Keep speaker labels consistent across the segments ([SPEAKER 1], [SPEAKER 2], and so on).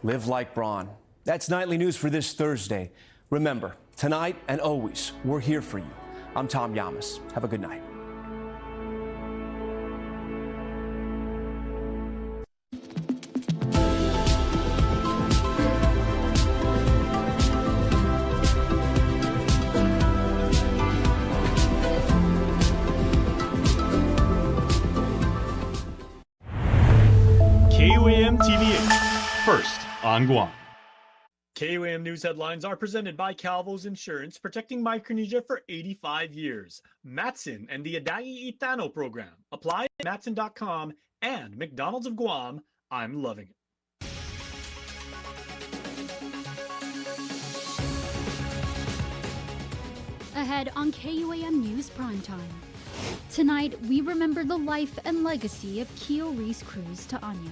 [SPEAKER 1] Live like Braun. That's nightly news for this Thursday. Remember, tonight and always, we're here for you. I'm Tom Yamas. Have a good night.
[SPEAKER 2] KUAM TV8, first on Guam.
[SPEAKER 3] KUAM News headlines are presented by Calvo's Insurance, protecting Micronesia for 85 years. Matson and the Adai Itano program. Apply at matson.com and McDonald's of Guam. I'm loving it.
[SPEAKER 4] Ahead on KUAM News Primetime. Tonight, we remember the life and legacy of Keo Reese Cruz Ta'anyo.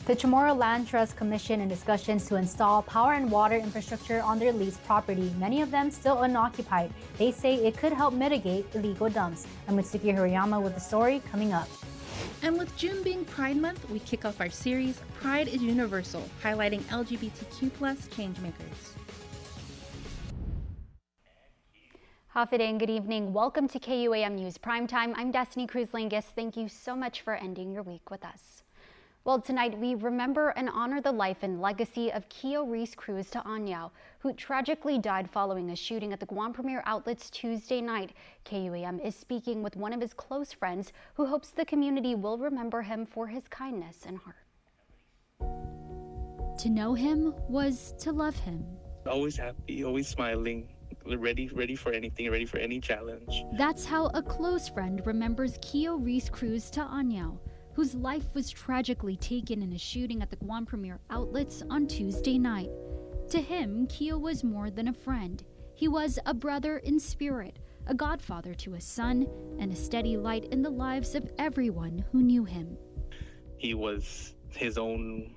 [SPEAKER 5] The Chamorro Land Trust Commission in discussions to install power and water infrastructure on their leased property, many of them still unoccupied. They say it could help mitigate illegal dumps. I'm Mitsuki Hirayama with the story coming up.
[SPEAKER 6] And with June being Pride Month, we kick off our series, Pride is Universal, highlighting LGBTQ+ changemakers.
[SPEAKER 4] Hafiday and good evening. Welcome to KUAM News Primetime. I'm Destiny Cruz-Langus. Thank you so much for ending your week with us. Well, tonight we remember and honor the life and legacy of Keo Reese Cruz Ta'anyo, who tragically died following a shooting at the Guam Premier Outlets Tuesday night. KUAM is speaking with one of his close friends who hopes the community will remember him for his kindness and heart. To know him was to love him.
[SPEAKER 7] Always happy, always smiling. Ready for anything, ready for any challenge.
[SPEAKER 4] That's how a close friend remembers Keo Reese Cruz Ta'anyo, whose life was tragically taken in a shooting at the Guam Premier Outlets on Tuesday night. To him, Keo was more than a friend. He was a brother in spirit, a godfather to his son, and a steady light in the lives of everyone who knew him.
[SPEAKER 7] He was his own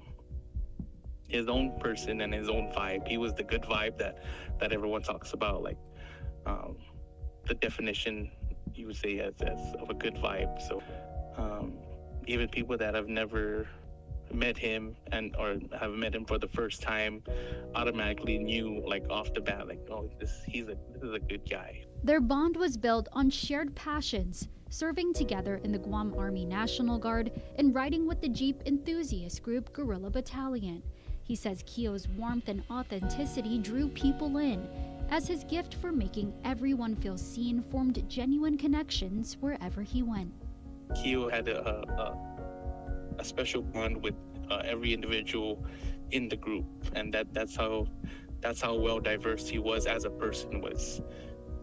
[SPEAKER 7] person and his own vibe. He was the good vibe that everyone talks about, like the definition you would say as of a good vibe. So even people that have never met him or have met him for the first time automatically knew, like, off the bat, like, oh, this is a good guy.
[SPEAKER 4] Their bond was built on shared passions, serving together in the Guam Army National Guard and riding with the Jeep enthusiast group Guerrilla Battalion. He says Keo's warmth and authenticity drew people in, as his gift for making everyone feel seen formed genuine connections wherever he went.
[SPEAKER 7] Keo had a special bond with every individual in the group, and that's how well diverse he was as a person. Was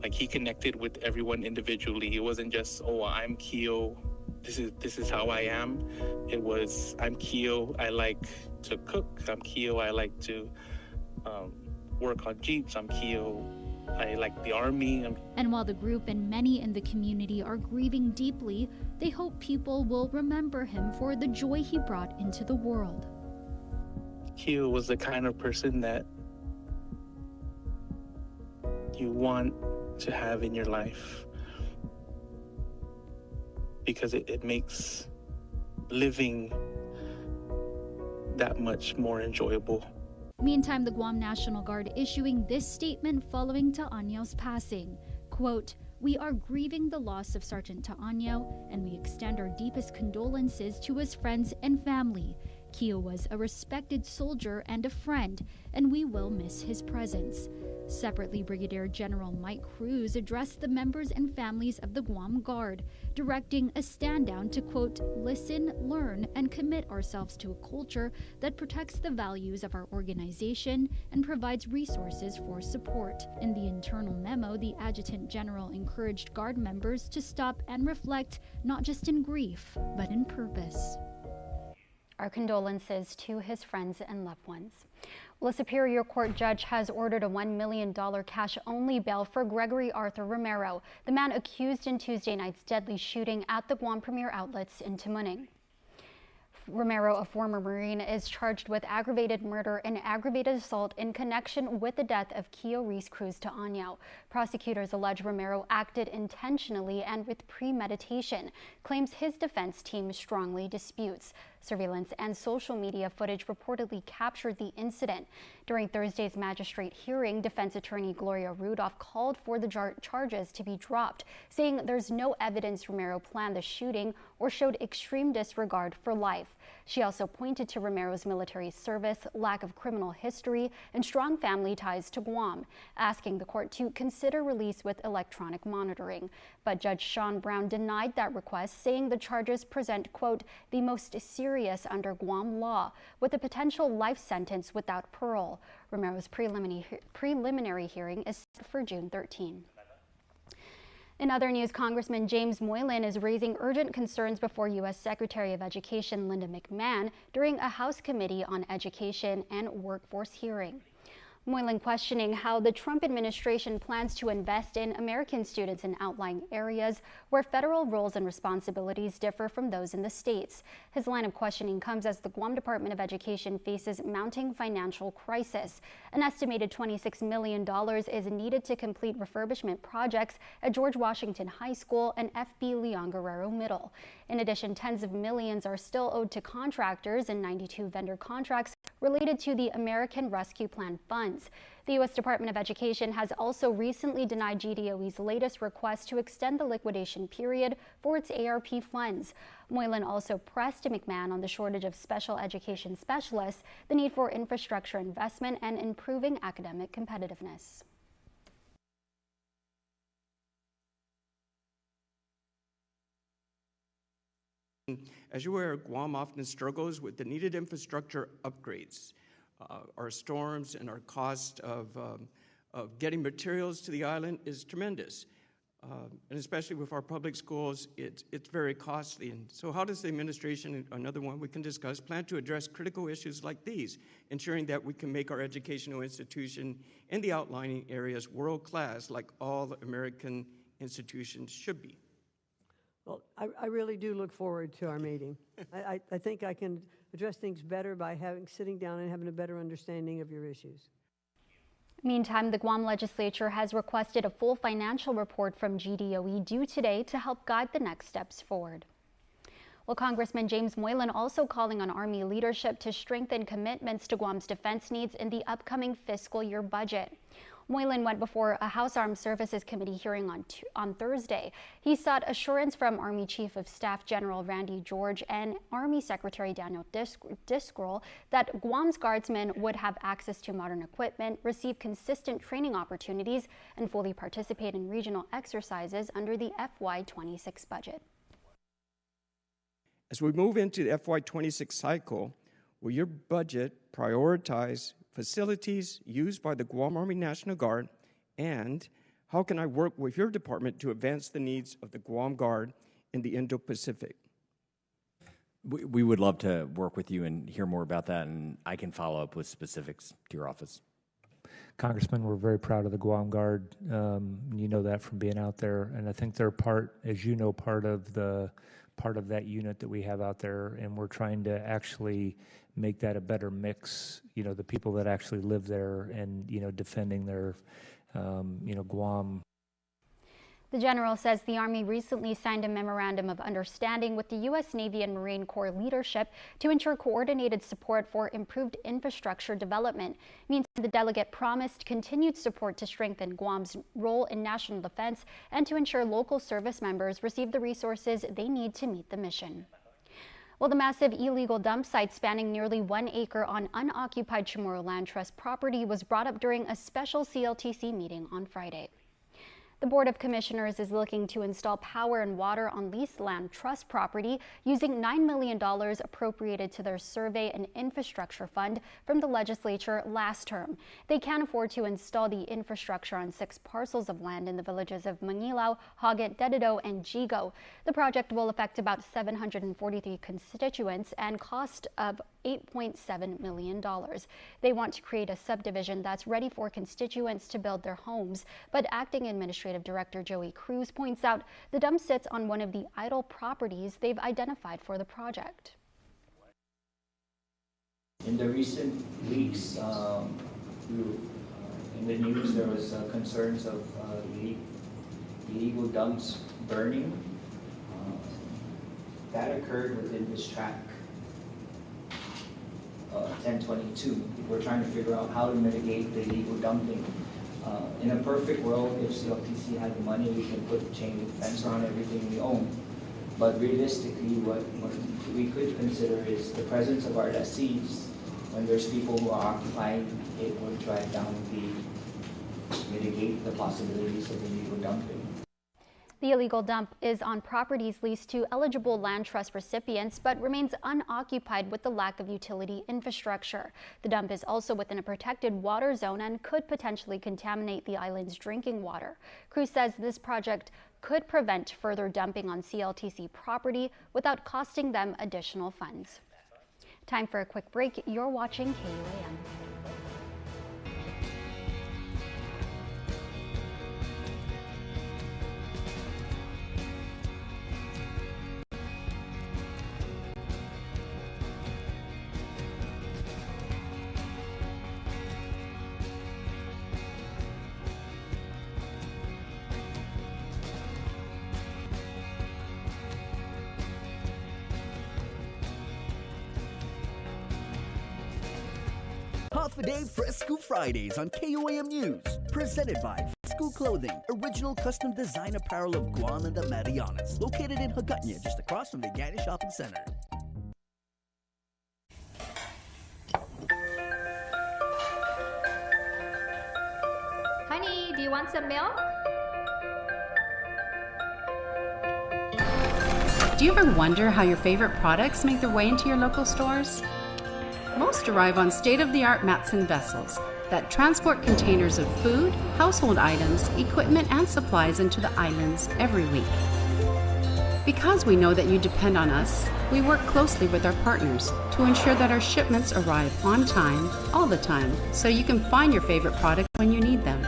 [SPEAKER 7] like he connected with everyone individually. It wasn't just, oh, I'm Keo, this is how I am. It was, I'm Keo, I like to cook. I'm Keo, I like to work on Jeeps. I'm Keo, I like the Army.
[SPEAKER 4] And while the group and many in the community are grieving deeply, they hope people will remember him for the joy he brought into the world.
[SPEAKER 7] Keo was the kind of person that you want to have in your life, because it makes living that much more enjoyable.
[SPEAKER 4] Meantime, the Guam National Guard issuing this statement following Ta'anyo's passing. Quote, "We are grieving the loss of Sergeant Ta'anyo, and we extend our deepest condolences to his friends and family. Keo was a respected soldier and a friend, and we will miss his presence." Separately, Brigadier General Mike Cruz addressed the members and families of the Guam Guard, directing a stand-down to, quote, "listen, learn, and commit ourselves to a culture that protects the values of our organization and provides resources for support." In the internal memo, the Adjutant General encouraged Guard members to stop and reflect, not just in grief, but in purpose. Our condolences to his friends and loved ones. Well, a Superior Court judge has ordered a $1 million cash-only bail for Gregory Arthur Romero, the man accused in Tuesday night's deadly shooting at the Guam Premier Outlets in Tamuning. Romero, a former Marine, is charged with aggravated murder and aggravated assault in connection with the death of Keo Reese Cruz Ta'anyo. Prosecutors allege Romero acted intentionally and with premeditation, claims his defense team strongly disputes. Surveillance and social media footage reportedly captured the incident. During Thursday's magistrate hearing, defense attorney Gloria Rudolph called for the charges to be dropped, saying there's no evidence Romero planned the shooting or showed extreme disregard for life. She also pointed to Romero's military service, lack of criminal history, and strong family ties to Guam, asking the court to consider release with electronic monitoring. But Judge Sean Brown denied that request, saying the charges present, quote, the most serious under Guam law, with a potential life sentence without parole. Romero's preliminary hearing is set for June 13. In other news, Congressman James Moylan is raising urgent concerns before U.S. Secretary of Education Linda McMahon during a House Committee on Education and Workforce hearing. Moylan questioning how the Trump administration plans to invest in American students in outlying areas where federal roles and responsibilities differ from those in the states. His line of questioning comes as the Guam Department of Education faces mounting financial crisis. An estimated $26 million is needed to complete refurbishment projects at George Washington High School and FB Leon Guerrero Middle. In addition, tens of millions are still owed to contractors and 92 vendor contracts related to the American Rescue Plan funds. The U.S. Department of Education has also recently denied GDOE's latest request to extend the liquidation period for its ARP funds. Moylan also pressed McMahon on the shortage of special education specialists, the need for infrastructure investment, and improving academic competitiveness.
[SPEAKER 8] As you're aware, Guam often struggles with the needed infrastructure upgrades. Our storms and our cost of getting materials to the island is tremendous. And especially with our public schools, it's very costly. And so how does the administration, another one we can discuss, plan to address critical issues like these, ensuring that we can make our educational institution in the outlying areas world-class like all American institutions should be?
[SPEAKER 9] Well, I really do look forward to our meeting. I think I can address things better by sitting down and having a better understanding of your issues.
[SPEAKER 4] Meantime, the Guam legislature has requested a full financial report from GDOE due today to help guide the next steps forward. Well, Congressman James Moylan also calling on Army leadership to strengthen commitments to Guam's defense needs in the upcoming fiscal year budget. Moylan went before a House Armed Services Committee hearing on Thursday. He sought assurance from Army Chief of Staff General Randy George and Army Secretary Daniel Diskrol that Guam's guardsmen would have access to modern equipment, receive consistent training opportunities, and fully participate in regional exercises under the FY26 budget.
[SPEAKER 8] As we move into the FY26 cycle, will your budget prioritize facilities used by the Guam Army National Guard, and how can I work with your department to advance the needs of the Guam Guard in the Indo-Pacific?
[SPEAKER 10] We would love to work with you and hear more about that, and I can follow up with specifics to your office.
[SPEAKER 11] Congressman, we're very proud of the Guam Guard. You know that from being out there, and I think they're part, as you know, part of that unit that we have out there, and we're trying to actually make that a better mix, the people that actually live there and, defending their, Guam.
[SPEAKER 4] The general says the Army recently signed a memorandum of understanding with the U.S. Navy and Marine Corps leadership to ensure coordinated support for improved infrastructure development. Means the delegate promised continued support to strengthen Guam's role in national defense and to ensure local service members receive the resources they need to meet the mission. Well, the massive illegal dump site spanning nearly 1 acre on unoccupied Chamorro Land Trust property was brought up during a special CLTC meeting on Friday. The Board of Commissioners is looking to install power and water on leased land trust property using $9 million appropriated to their survey and infrastructure fund from the legislature last term. They can't afford to install the infrastructure on 6 parcels of land in the villages of Mangilaw, Hoggett, Dedido, and Jigo. The project will affect about 743 constituents and cost of $8.7 million. They want to create a subdivision that's ready for constituents to build their homes, but Acting Administrative Director Joey Cruz points out the dump sits on one of the idle properties they've identified for the project.
[SPEAKER 12] In the recent weeks, in the news there was concerns of illegal dumps burning. That occurred within this track, 1022. We're trying to figure out how to mitigate the illegal dumping. In a perfect world, if CLTC had the money, we can put chain link fence around everything we own. But realistically, what we could consider is the presence of our lessees. When there's people who are occupying, it would drive down mitigate the possibilities of illegal dumping.
[SPEAKER 4] The illegal dump is on properties leased to eligible land trust recipients, but remains unoccupied with the lack of utility infrastructure. The dump is also within a protected water zone and could potentially contaminate the island's drinking water. Crew says this project could prevent further dumping on CLTC property without costing them additional funds. Time for a quick break. You're watching KUAM.
[SPEAKER 13] Half a day Fresco Fridays on KUAM News. Presented by Fresco Clothing, original custom design apparel of Guam and the Marianas. Located in Doughnut, just across from the Gani Shopping Center.
[SPEAKER 14] Honey, do you want some milk?
[SPEAKER 15] Do you ever wonder how your favorite products make their way into your local stores? Most arrive on state-of-the-art Matson vessels that transport containers of food, household items, equipment, and supplies into the islands every week. Because we know that you depend on us, we work closely with our partners to ensure that our shipments arrive on time, all the time, so you can find your favorite product when you need them.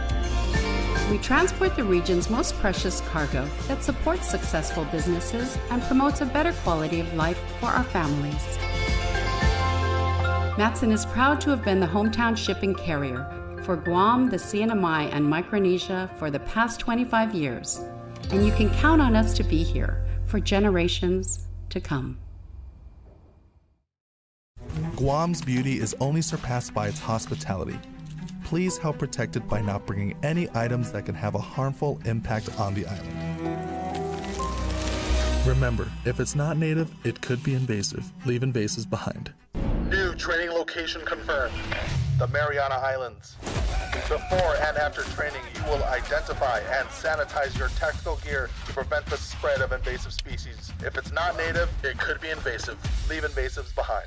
[SPEAKER 15] We transport the region's most precious cargo that supports successful businesses and promotes a better quality of life for our families. Matson is proud to have been the hometown shipping carrier for Guam, the CNMI, and Micronesia for the past 25 years, and you can count on us to be here for generations to come.
[SPEAKER 16] Guam's beauty is only surpassed by its hospitality. Please help protect it by not bringing any items that can have a harmful impact on the island. Remember, if it's not native, it could be invasive. Leave invasives behind.
[SPEAKER 17] New training location confirmed. The Mariana Islands. Before and after training, you will identify and sanitize your tactical gear to prevent the spread of invasive species. If it's not native, it could be invasive. Leave invasives behind.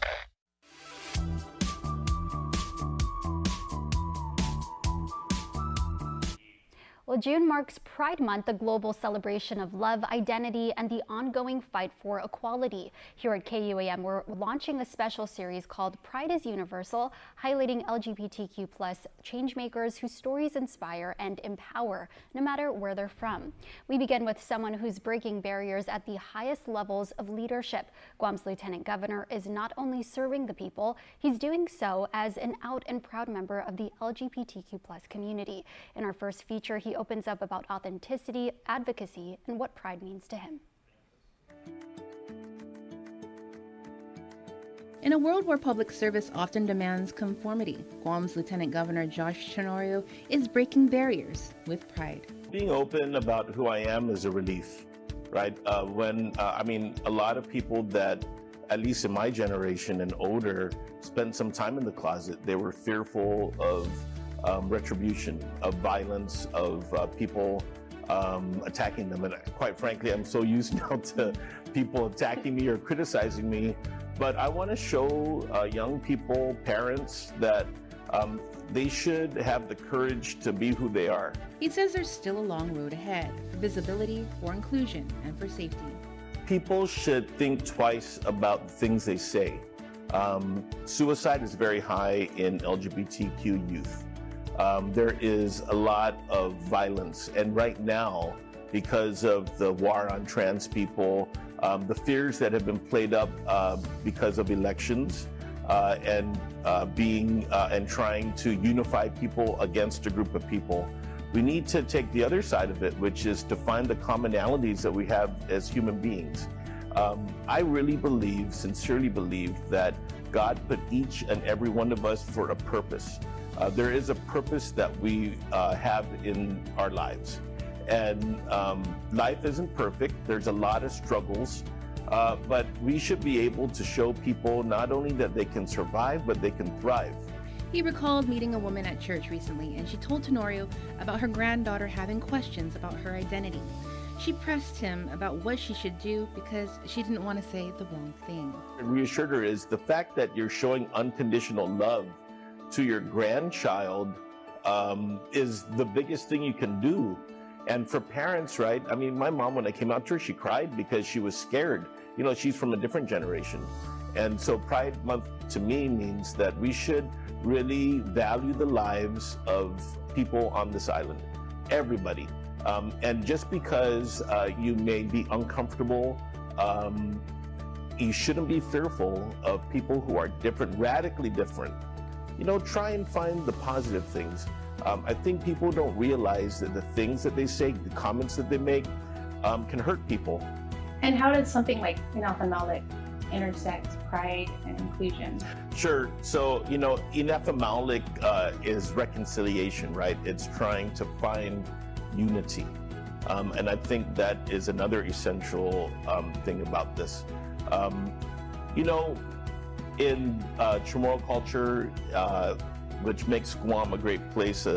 [SPEAKER 4] Well, June marks Pride Month, a global celebration of love, identity, and the ongoing fight for equality. Here at KUAM, we're launching a special series called Pride is Universal, highlighting LGBTQ+ changemakers whose stories inspire and empower, no matter where they're from. We begin with someone who's breaking barriers at the highest levels of leadership. Guam's Lieutenant Governor is not only serving the people, he's doing so as an out and proud member of the LGBTQ+ community. In our first feature, he opens up about authenticity, advocacy, and what pride means to him.
[SPEAKER 6] In a world where public service often demands conformity, Guam's Lieutenant Governor Josh Tenorio is breaking barriers with pride.
[SPEAKER 18] Being open about who I am is a relief, right? A lot of people that, at least in my generation and older, spent some time in the closet. They were fearful of retribution, of violence, of people attacking them. And quite frankly, I'm so used now to people attacking me or criticizing me. But I want to show young people, parents, that they should have the courage to be who they are.
[SPEAKER 6] He says there's still a long road ahead for visibility, for inclusion, and for safety.
[SPEAKER 18] People should think twice about the things they say. Suicide is very high in LGBTQ youth. There is a lot of violence, and right now, because of the war on trans people, the fears that have been played up because of elections, and trying to unify people against a group of people. We need to take the other side of it, which is to find the commonalities that we have as human beings. I really believe, sincerely believe, that God put each and every one of us for a purpose. There is a purpose that we have in our lives. And life isn't perfect. There's a lot of struggles. But we should be able to show people not only that they can survive, but they can thrive.
[SPEAKER 6] He recalled meeting a woman at church recently, and she told Tenorio about her granddaughter having questions about her identity. She pressed him about what she should do because she didn't want to say the wrong thing.
[SPEAKER 18] And reassured her is the fact that you're showing unconditional love to your grandchild is the biggest thing you can do. And for parents, right? I mean, my mom, when I came out to her, she cried because she was scared. You know, she's from a different generation. And so Pride Month to me means that we should really value the lives of people on this island, everybody. And just because you may be uncomfortable, you shouldn't be fearful of people who are different, radically different. You know, try and find the positive things. I think people don't realize that the things that they say, the comments that they make, can hurt people.
[SPEAKER 14] And how does something like Inafamalik intersect pride and inclusion?
[SPEAKER 18] Sure. So, you know, Inafamalik is reconciliation, right? It's trying to find unity. And I think that is another essential thing about this. You know, in Chamorro culture, which makes Guam a great place,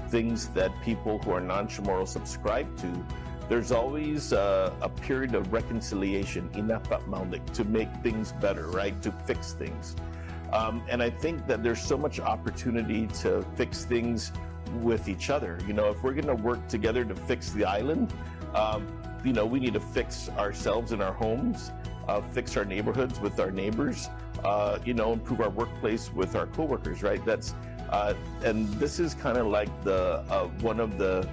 [SPEAKER 18] things that people who are non-Chamorro subscribe to, there's always a period of reconciliation, to make things better, right? To fix things. And I think that there's so much opportunity to fix things with each other. You know, if we're gonna work together to fix the island, you know, we need to fix ourselves in our homes, fix our neighborhoods with our neighbors, you know, improve our workplace with our coworkers, right? That's, and this is kind of like the one of the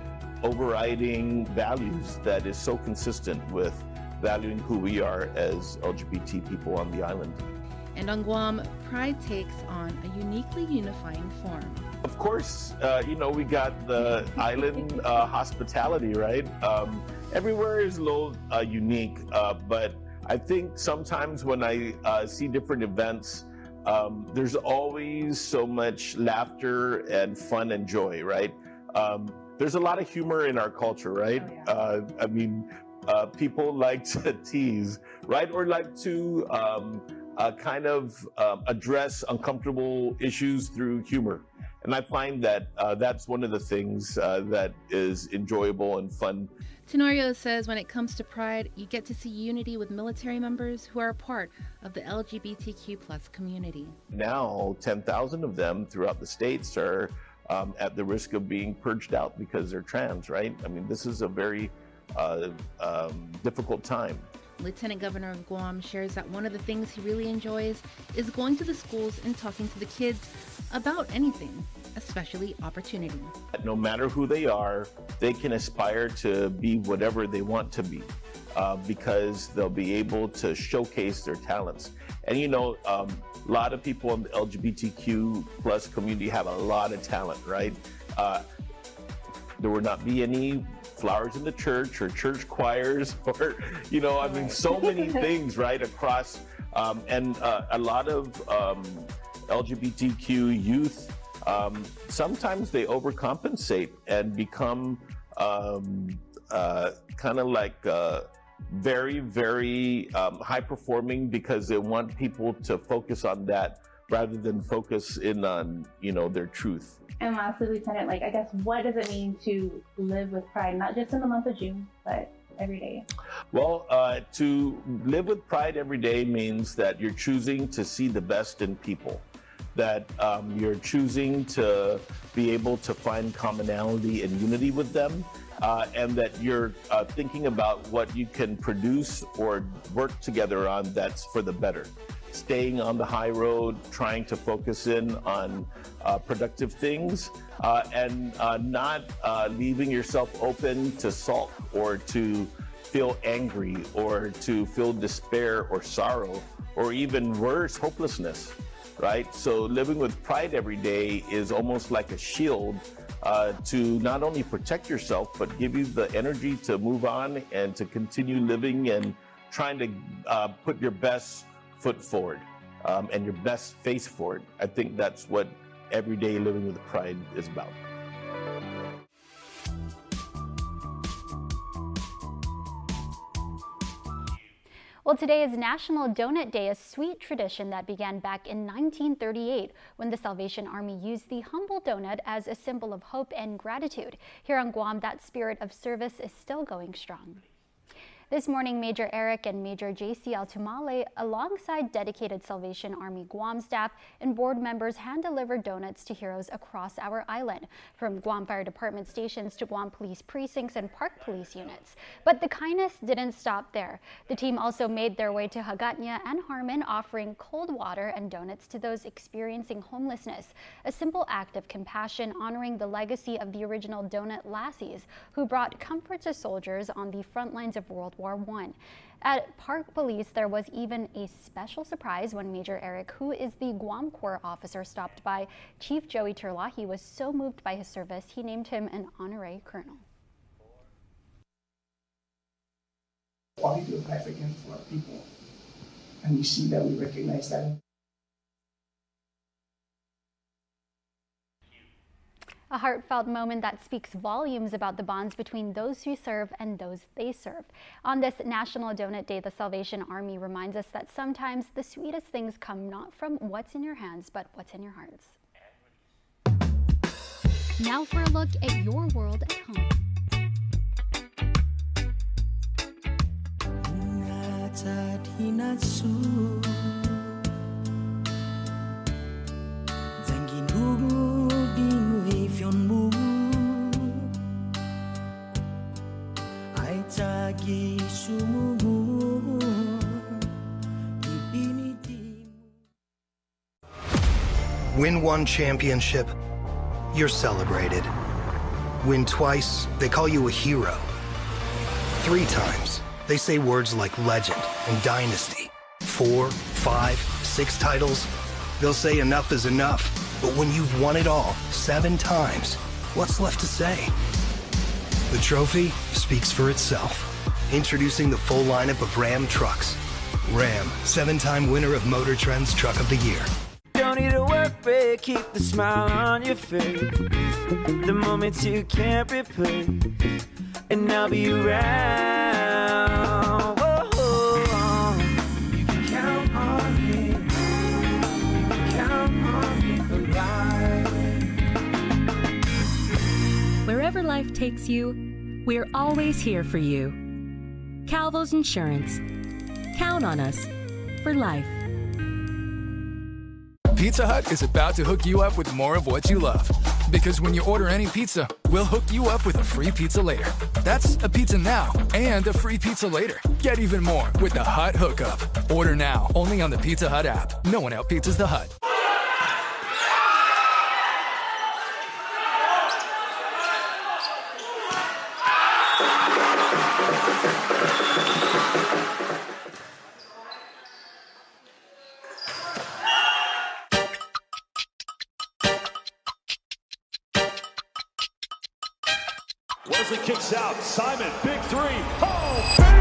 [SPEAKER 18] overriding values that is so consistent with valuing who we are as LGBT people on the island.
[SPEAKER 6] And on Guam, Pride takes on a uniquely unifying form.
[SPEAKER 18] Of course, you know, we got the island hospitality, right? Everywhere is a little unique, but I think sometimes when I see different events, there's always so much laughter and fun and joy, right? There's a lot of humor in our culture, right? Oh, yeah. I mean, people like to tease, right? Or like to kind of address uncomfortable issues through humor. And I find that that's one of the things that is enjoyable and fun.
[SPEAKER 6] Tenorio says when it comes to Pride, you get to see unity with military members who are a part of the LGBTQ+ community. Now,
[SPEAKER 18] 10,000 of them throughout the states are at the risk of being purged out because they're trans, right? I mean, this is a very difficult time.
[SPEAKER 6] Lieutenant Governor of Guam shares that one of the things he really enjoys is going to the schools and talking to the kids about anything, especially opportunity.
[SPEAKER 18] No matter who they are, they can aspire to be whatever they want to be because they'll be able to showcase their talents. And you know, a lot of people in the LGBTQ+ community have a lot of talent, right? There will not be any flowers in the church or church choirs or, you know, I mean, so many things, right, across, and a lot of LGBTQ youth, sometimes they overcompensate and become kind of like very, very high performing because they want people to focus on that rather than focus in on, you know, their truth.
[SPEAKER 14] And lastly, Lieutenant, like, I guess, what does it mean to live with pride, not just in the month of June, but every day?
[SPEAKER 18] Well, to live with pride every day means that you're choosing to see the best in people, that you're choosing to be able to find commonality and unity with them, and that you're thinking about what you can produce or work together on that's for the better. Staying on the high road, trying to focus in on productive things, and not leaving yourself open to sulk or to feel angry or to feel despair or sorrow or even worse, hopelessness. right? So living with pride every day is almost like a shield to not only protect yourself, but give you the energy to move on and to continue living and trying to put your best foot forward and your best face forward. I think that's what everyday living with pride is about.
[SPEAKER 4] Well, today is National Doughnut Day, a sweet tradition that began back in 1938 when the Salvation Army used the humble donut as a symbol of hope and gratitude. Here on Guam, that spirit of service is still going strong. This morning, Major Eric and Major J.C. Altumale, alongside dedicated Salvation Army Guam staff and board members, hand-delivered donuts to heroes across our island, from Guam Fire Department stations to Guam Police precincts and Park Police units. But the kindness didn't stop there. The team also made their way to Hagatnya and Harmon, offering cold water and donuts to those experiencing homelessness, a simple act of compassion honoring the legacy of the original donut lassies who brought comfort to soldiers on the front lines of World War I. At Park Police, there was even a special surprise when Major Eric, who is the Guam Corps officer, stopped by. Chief Joey Terlahi was so moved by his service, he named him an honorary colonel.
[SPEAKER 19] Quality of life again for our people, and you see that we recognize that.
[SPEAKER 4] A heartfelt moment that speaks volumes about the bonds between those who serve and those they serve. On this National Doughnut Day, the Salvation Army reminds us that sometimes the sweetest things come not from what's in your hands, but what's in your hearts.
[SPEAKER 20] Now for a look at your world at home.
[SPEAKER 21] Win one championship, you're celebrated. Win twice, they call you a hero. 3 times, they say words like legend and dynasty. 4, 5, 6 titles, they'll say enough is enough. But when you've won it all 7 times, what's left to say? The trophy speaks for itself. Introducing the full lineup of Ram trucks. Ram, 7-time winner of Motor Trend's Truck of the Year.
[SPEAKER 22] Don't need a work break, keep the smile on your face. The moments you can't replace, and I'll be around. Whoa, you can count on me, count on me for life.
[SPEAKER 23] Wherever life takes you, we're always here for you. Calvo's Insurance. Count on us for life.
[SPEAKER 24] Pizza Hut is about to hook you up with more of what you love. Because when you order any pizza, we'll hook you up with a free pizza later. That's a pizza now and a free pizza later. Get even more with the Hut Hookup. Order now, only on the Pizza Hut app. No one out-pizzas the Hut.
[SPEAKER 2] Wesley kicks out. Simon, big 3. Oh, baby!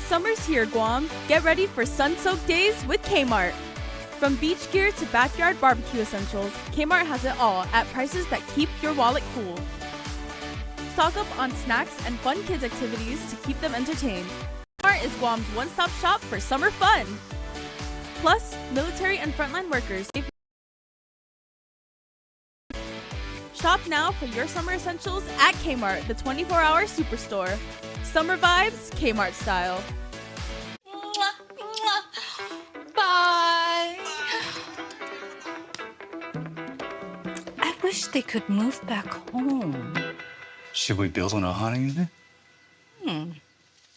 [SPEAKER 1] Summer's here, Guam. Get ready for sun-soaked days with Kmart. From beach gear to backyard barbecue essentials, Kmart has it all at prices that keep your wallet cool. Stock up on snacks and fun kids activities to keep them entertained. Kmart is Guam's one-stop shop for summer fun. Plus, military and frontline workers. Shop now for your summer essentials at Kmart, the 24-hour superstore. Summer vibes, Kmart style.
[SPEAKER 3] Bye. I wish they could move back home.
[SPEAKER 5] Should we build on a honeymoon?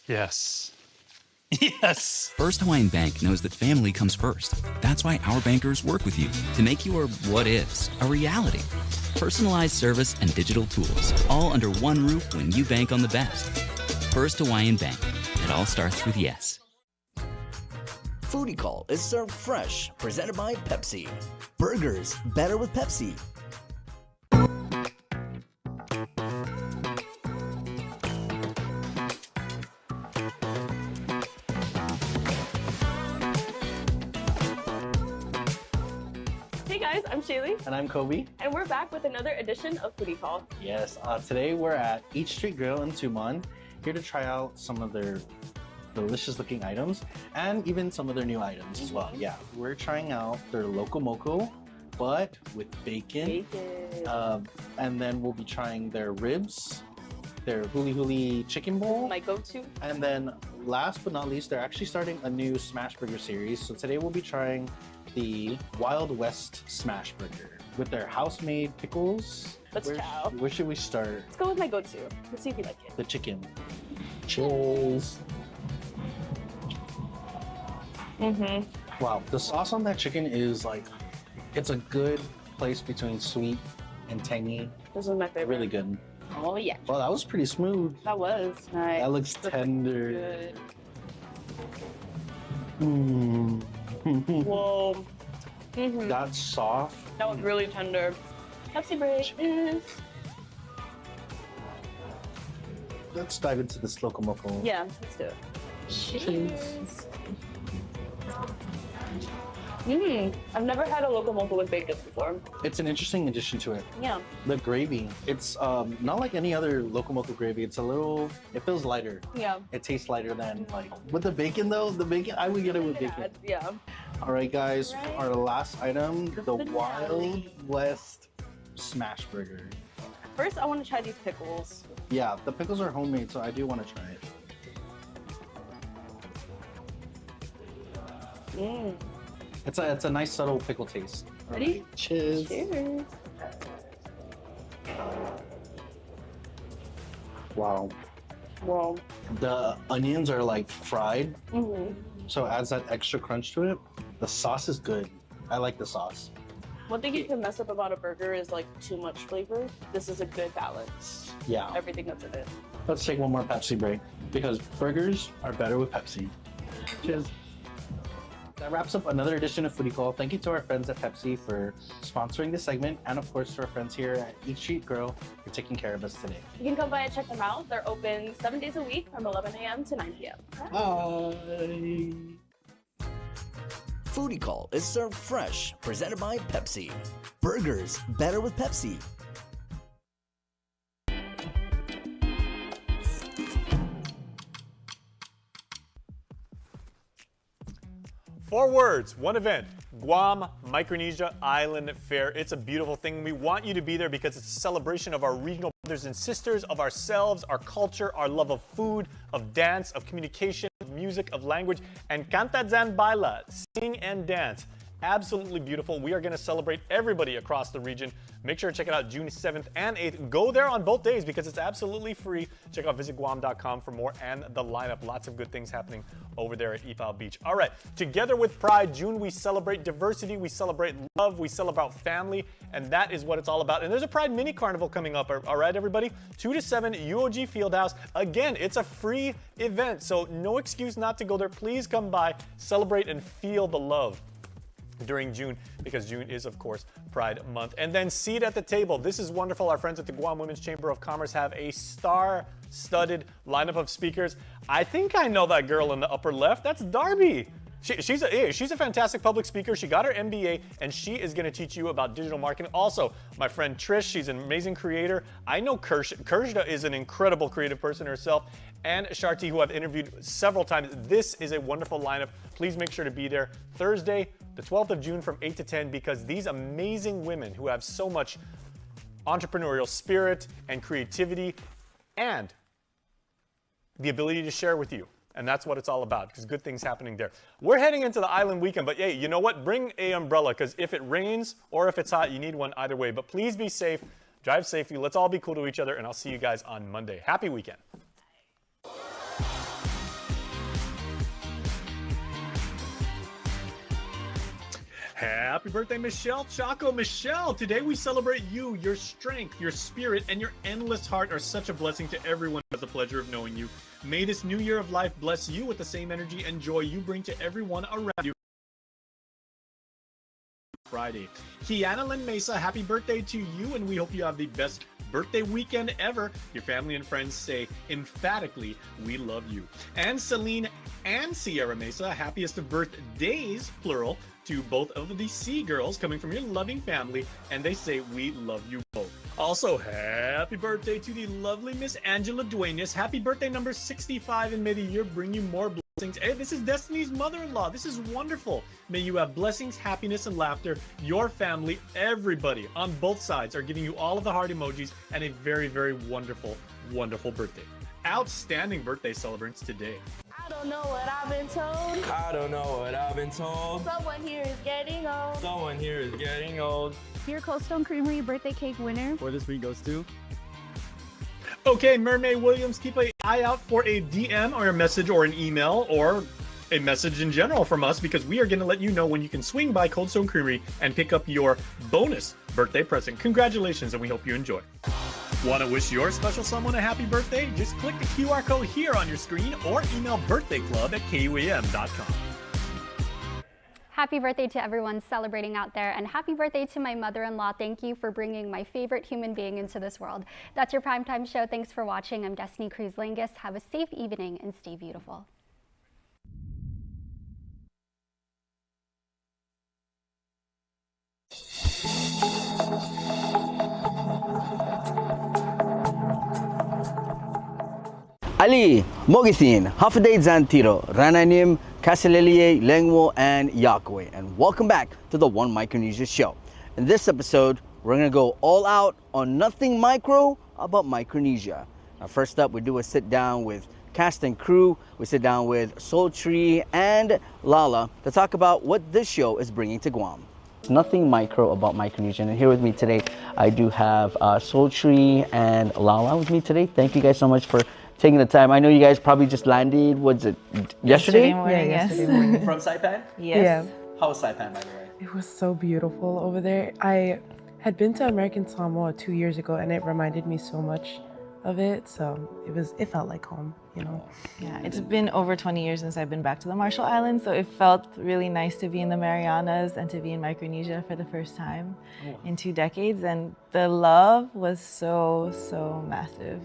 [SPEAKER 7] Yes. Yes!
[SPEAKER 25] First Hawaiian Bank knows that family comes first. That's why our bankers work with you to make your what-ifs a reality. Personalized service and digital tools, all under one roof when you bank on the best. First Hawaiian Bank. It all starts with yes.
[SPEAKER 13] Foodie Call is served fresh, presented by Pepsi. Burgers, better with Pepsi.
[SPEAKER 26] I'm Shaylee.
[SPEAKER 27] And I'm Kobe.
[SPEAKER 26] And we're back with another edition of Foodie Call.
[SPEAKER 27] Yes, today we're at Each Street Grill in Tumon, here to try out some of their delicious looking items and even some of their new items as well. Yeah, we're trying out their Loco Moco, but with bacon. And then we'll be trying their ribs, their huli huli chicken bowl.
[SPEAKER 26] My go-to.
[SPEAKER 27] And then last but not least, they're actually starting a new smash burger series. So today we'll be trying the Wild West Smash Burger with their house-made pickles. Where should we start?
[SPEAKER 26] Let's go with my go-to. Let's see if you like it.
[SPEAKER 27] The chicken. Cheers. Wow, the sauce on that chicken is like, it's a good place between sweet and tangy.
[SPEAKER 26] This is my favorite.
[SPEAKER 27] Really good.
[SPEAKER 26] Oh yeah.
[SPEAKER 27] Well, that was pretty smooth.
[SPEAKER 26] That was nice.
[SPEAKER 27] That looks tender.
[SPEAKER 26] Good. Whoa.
[SPEAKER 27] That's soft.
[SPEAKER 26] That was really tender. Pepsi break.
[SPEAKER 27] Let's dive into this Loco Moco.
[SPEAKER 26] Yeah, let's do it. Cheers. I've never had a Loco Moco with bacon before.
[SPEAKER 27] It's an interesting addition to it.
[SPEAKER 26] Yeah.
[SPEAKER 27] The gravy, it's not like any other Loco Moco gravy. It's a little, it feels lighter.
[SPEAKER 26] Yeah.
[SPEAKER 27] It tastes lighter than like, with the bacon though, I would get it with bacon.
[SPEAKER 26] Yeah.
[SPEAKER 27] All right, guys, our last item, the Wild West Smash Burger.
[SPEAKER 26] First, I want to try these pickles.
[SPEAKER 27] Yeah, the pickles are homemade, so I do want to try it. It's a nice subtle pickle taste.
[SPEAKER 26] Ready?
[SPEAKER 27] Right, cheers.
[SPEAKER 26] Cheers.
[SPEAKER 27] Wow.
[SPEAKER 26] Wow.
[SPEAKER 27] The onions are like fried, so it adds that extra crunch to it. The sauce is good. I like the sauce.
[SPEAKER 26] One thing you can mess up about a burger is like too much flavor. This is a good balance.
[SPEAKER 27] Yeah.
[SPEAKER 26] Everything that's in it.
[SPEAKER 27] Let's take one more Pepsi break because burgers are better with Pepsi. Cheers. That wraps up another edition of Foodie Call. Thank you to our friends at Pepsi for sponsoring this segment, and of course to our friends here at Each Street Grill for taking care of us today.
[SPEAKER 26] You can come by and check them out. They're open 7 days a week from 11 a.m. to 9 p.m.
[SPEAKER 27] Bye.
[SPEAKER 13] Foodie Call is served fresh, presented by Pepsi. Burgers, better with Pepsi.
[SPEAKER 2] 4 words, 1 event. Guam Micronesia Island Fair. It's a beautiful thing. We want you to be there because it's a celebration of our regional brothers and sisters, of ourselves, our culture, our love of food, of dance, of communication, of music, of language, and canta zan baila, sing and dance. Absolutely beautiful. We are going to celebrate everybody across the region. Make sure to check it out June 7th and 8th. Go there on both days because it's absolutely free. Check out visitguam.com for more and the lineup. Lots of good things happening over there at Ipao Beach. All right, together with Pride, June, we celebrate diversity, we celebrate love, we celebrate family, and that is what it's all about. And there's a Pride Mini Carnival coming up, all right, everybody? 2 to 7, UOG Fieldhouse. Again, it's a free event, so no excuse not to go there. Please come by, celebrate, and feel the love. during June, because June is, of course, Pride Month. And then seat at the table. This is wonderful. Our friends at the Guam Women's Chamber of Commerce have a star-studded lineup of speakers. I think I know that girl in the upper left. That's Darby. She's a fantastic public speaker. She got her MBA, and she is going to teach you about digital marketing. Also, my friend Trish, she's an amazing creator. I know Kirshda is an incredible creative person herself, and Sharti, who I've interviewed several times. This is a wonderful lineup. Please make sure to be there Thursday, the 12th of June from 8 to 10, because these amazing women who have so much entrepreneurial spirit and creativity and the ability to share with you. And that's what it's all about, because good things happening there. We're heading into the island weekend, but hey, you know what? Bring a umbrella, because if it rains or if it's hot, you need one either way. But please be safe, drive safely. Let's all be cool to each other, and I'll see you guys on Monday. Happy weekend. Happy birthday, Michelle Chaco. Michelle, today we celebrate you. Your strength, your spirit, and your endless heart are such a blessing to everyone who has the pleasure of knowing you. May this new year of life bless you with the same energy and joy you bring to everyone around you. Friday. Kiana Lynn Mesa, happy birthday to you, and we hope you have the best birthday weekend ever. Your family and friends say emphatically, we love you. And Celine and Sierra Mesa, happiest of birthdays, plural, to both of the C girls coming from your loving family, and they say we love you both. Also, happy birthday to the lovely Miss Angela Duenas. Happy birthday number 65, and may the year bring you more blessings. Hey, this is Destiny's mother-in-law. This is wonderful. May you have blessings, happiness, and laughter. Your family, everybody on both sides are giving you all of the heart emojis and a very, very wonderful, wonderful birthday. Outstanding birthday celebrants today.
[SPEAKER 26] I don't know what I've been told.
[SPEAKER 8] I don't know what I've been told.
[SPEAKER 26] Someone here is getting old.
[SPEAKER 8] Someone here is getting old.
[SPEAKER 9] Your Cold Stone Creamery birthday cake winner
[SPEAKER 10] for this week goes to...
[SPEAKER 2] Okay, Mermaid Williams, keep an eye out for a DM or a message or an email or a message in general from us, because we are going to let you know when you can swing by Cold Stone Creamery and pick up your bonus birthday present. Congratulations, and we hope you enjoy. Want to wish your special someone a happy birthday? Just click the QR code here on your screen or email birthdayclub@kuam.com.
[SPEAKER 11] Happy birthday to everyone celebrating out there, and happy birthday to my mother-in-law. Thank you for bringing my favorite human being into this world. That's your primetime show. Thanks for watching. I'm Destiny Cruz-Langus. Have a safe evening and stay beautiful.
[SPEAKER 12] Ali, Mogisin, Hafaday Zantiro, Rananim, Kaselelie, Lengwo, and Yakwe. And welcome back to the One Micronesia Show. In this episode, we're going to go all out on nothing micro about Micronesia. Now, first up, we do a sit down with cast and crew. We sit down with Sultry and Lala to talk about what this show is bringing to Guam. Nothing micro about Micronesian. And here with me today, I do have Sultry and Lala with me today. Thank you guys so much for taking the time. I know you guys probably just landed, was it yesterday?
[SPEAKER 15] Yesterday morning.
[SPEAKER 12] From Saipan?
[SPEAKER 15] Yes. Yeah.
[SPEAKER 12] How was Saipan, by the way?
[SPEAKER 15] It was so beautiful over there. I had been to American Samoa 2 years ago, and it reminded me so much of it. So it felt like home, you know.
[SPEAKER 16] Yeah, it's been over 20 years since I've been back to the Marshall Islands, so it felt really nice to be in the Marianas and to be in Micronesia for the first time in 2 decades. And the love was so massive,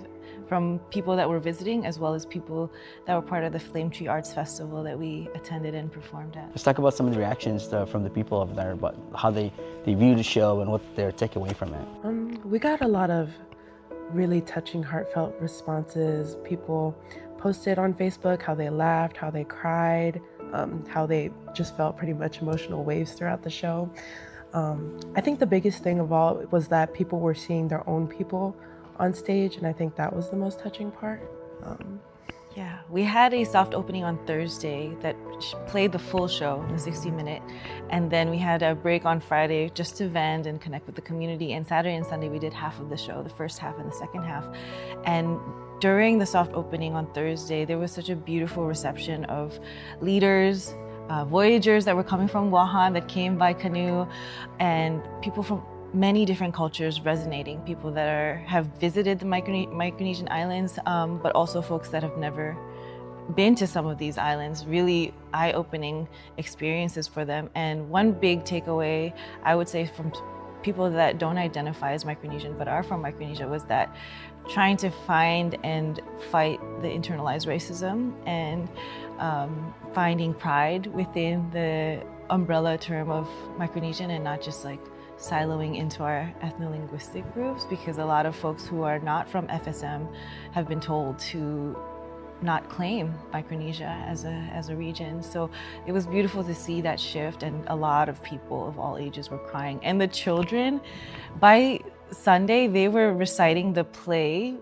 [SPEAKER 16] from people that were visiting as well as people that were part of the Flame Tree Arts Festival that we attended and performed at.
[SPEAKER 12] Let's talk about some of the reactions from the people over there, about how they view the show and what they're taking away from it.
[SPEAKER 15] We got a lot of really touching, heartfelt responses. People posted on Facebook how they laughed, how they cried, how they just felt pretty much emotional waves throughout the show. I think the biggest thing of all was that people were seeing their own people on stage, and I think that was the most touching part.
[SPEAKER 16] Yeah, we had a soft opening on Thursday that played the full show, the 60-minute, and then we had a break on Friday just to vent and connect with the community, and Saturday and Sunday we did half of the show, the first half and the second half. And during the soft opening on Thursday, there was such a beautiful reception of leaders, voyagers that were coming from Wuhan that came by canoe, and people from many different cultures resonating, people that have visited the Micronesian islands, but also folks that have never been to some of these islands, really eye-opening experiences for them. And one big takeaway, I would say, from people that don't identify as Micronesian but are from Micronesia was that trying to find and fight the internalized racism and finding pride within the umbrella term of Micronesian and not just like siloing into our ethno-linguistic groups, because a lot of folks who are not from FSM have been told to not claim Micronesia as a region. So it was beautiful to see that shift, and a lot of people of all ages were crying. And the children, by Sunday, they were reciting the play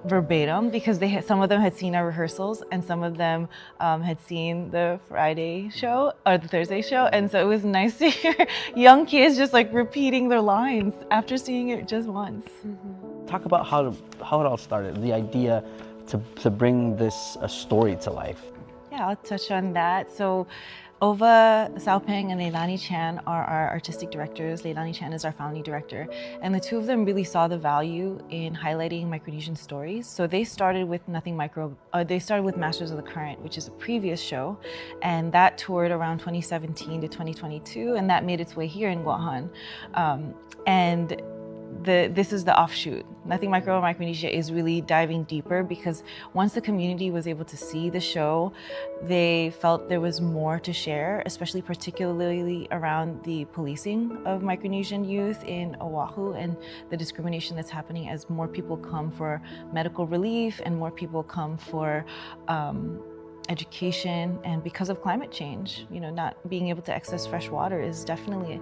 [SPEAKER 16] verbatim, because some of them had seen our rehearsals and some of them had seen the Friday show or the Thursday show, and so it was nice to hear young kids just like repeating their lines after seeing it just once.
[SPEAKER 12] Talk about how it all started, the idea to bring this story to life.
[SPEAKER 16] Yeah, I'll touch on that. So Ova Saopeng and Leilani Chan are our artistic directors. Leilani Chan is our founding director. And the two of them really saw the value in highlighting Micronesian stories. So they started with they started with Masters of the Current, which is a previous show. And that toured around 2017 to 2022. And that made its way here in Guahan. This is the offshoot. Nothing Micro Micronesia is really diving deeper, because once the community was able to see the show, they felt there was more to share, especially particularly around the policing of Micronesian youth in Oahu and the discrimination that's happening as more people come for medical relief and more people come for education. And because of climate change, not being able to access fresh water is definitely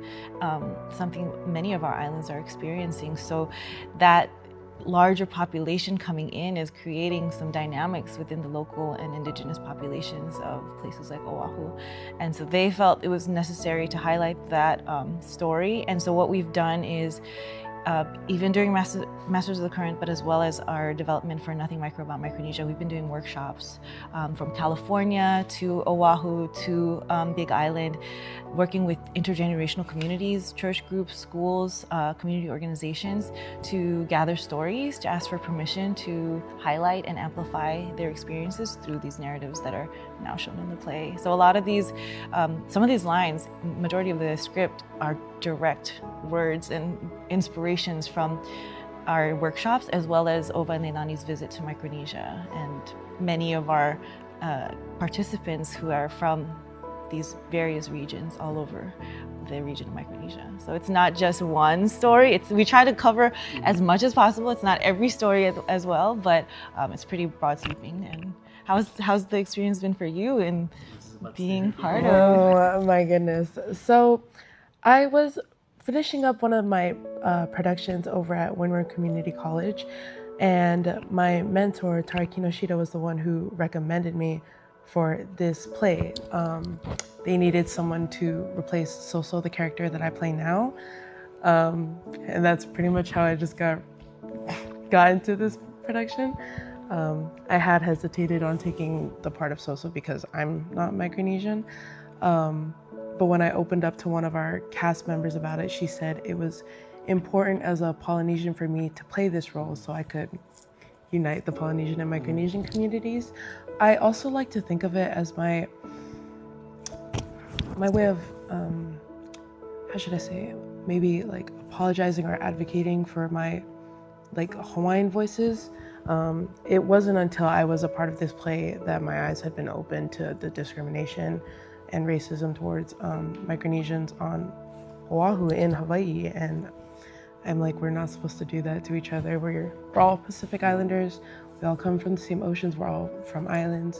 [SPEAKER 16] something many of our islands are experiencing. So that larger population coming in is creating some dynamics within the local and indigenous populations of places like Oahu. And so they felt it was necessary to highlight that story. And so what we've done is even during Masters of the Current, but as well as our development for Nothing Micro About Micronesia, we've been doing workshops from California to Oahu to Big Island, working with intergenerational communities, church groups, schools, community organizations to gather stories, to ask for permission to highlight and amplify their experiences through these narratives that are now shown in the play. So a lot of these, some of these lines, majority of the script are direct words and inspirations from our workshops, as well as Ova and Leilani's visit to Micronesia, and many of our participants who are from these various regions all over the region of Micronesia. So it's not just one story. We try to cover as much as possible. It's not every story as well, but it's pretty broad sweeping. And how's the experience been for you in being part of?
[SPEAKER 15] Oh my goodness. So I was finishing up one of my productions over at Windward Community College, and my mentor, Tari Kinoshita, was the one who recommended me for this play. They needed someone to replace Soso, the character that I play now. And that's pretty much how I just got into this production. I had hesitated on taking the part of Soso because I'm not Micronesian. But when I opened up to one of our cast members about it, she said it was important as a Polynesian for me to play this role so I could unite the Polynesian and Micronesian communities. I also like to think of it as my way of, how should I say it? Maybe like apologizing or advocating for my Hawaiian voices. It wasn't until I was a part of this play that my eyes had been opened to the discrimination and racism towards Micronesians on Oahu in Hawaii. And I'm like, we're not supposed to do that to each other. We're all Pacific Islanders. We all come from the same oceans. We're all from islands,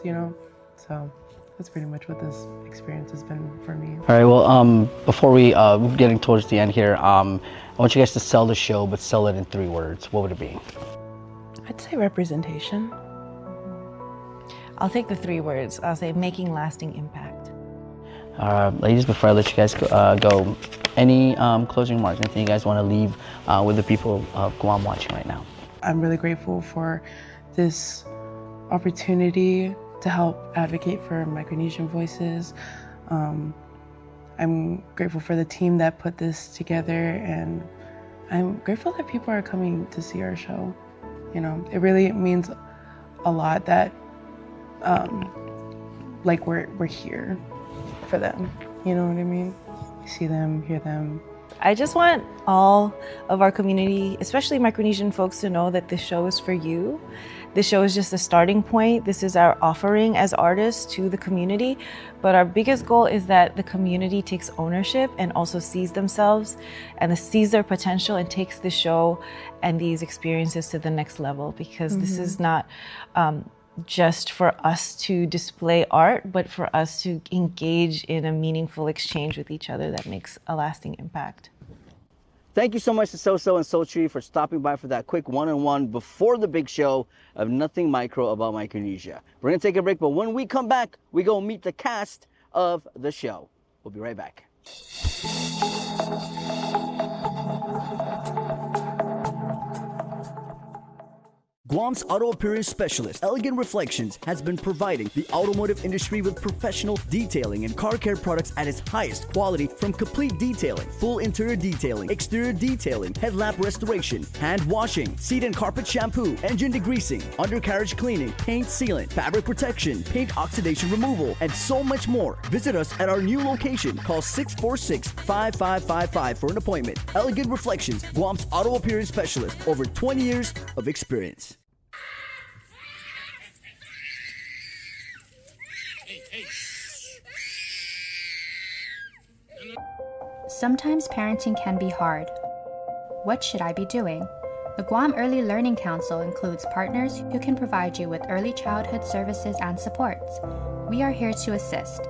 [SPEAKER 15] So that's pretty much what this experience has been for me.
[SPEAKER 12] All right, well, before we getting towards the end here, I want you guys to sell the show, but sell it in 3 words. What would it be?
[SPEAKER 15] I'd say representation.
[SPEAKER 16] I'll take the 3 words. I'll say making lasting impact.
[SPEAKER 12] Ladies, before I let you guys go, any closing remarks, anything you guys want to leave with the people of Guam watching right now?
[SPEAKER 15] I'm really grateful for this opportunity to help advocate for Micronesian voices. I'm grateful for the team that put this together, and I'm grateful that people are coming to see our show. It really means a lot that like we're here for them. You know what I mean? See them, hear them.
[SPEAKER 16] I just want all of our community, especially Micronesian folks, to know that this show is for you. This show is just a starting point. This is our offering as artists to the community. But our biggest goal is that the community takes ownership and also sees themselves and sees their potential and takes the show and these experiences to the next level, because this is not just for us to display art, but for us to engage in a meaningful exchange with each other that makes a lasting impact.
[SPEAKER 12] Thank you so much to So and Sultry for stopping by for that quick one-on-one before the big show of Nothing Micro about Micronesia. We're going to take a break, but when we come back, we go meet the cast of the show. We'll be right back.
[SPEAKER 13] Guam's auto appearance specialist, Elegant Reflections, has been providing the automotive industry with professional detailing and car care products at its highest quality, from complete detailing, full interior detailing, exterior detailing, headlamp restoration, hand washing, seat and carpet shampoo, engine degreasing, undercarriage cleaning, paint sealant, fabric protection, paint oxidation removal, and so much more. Visit us at our new location. Call 646-5555 for an appointment. Elegant Reflections, Guam's auto appearance specialist, over 20 years of experience.
[SPEAKER 4] Sometimes parenting can be hard. What should I be doing? The Guam Early Learning Council includes partners who can provide you with early childhood services and supports. We are here to assist.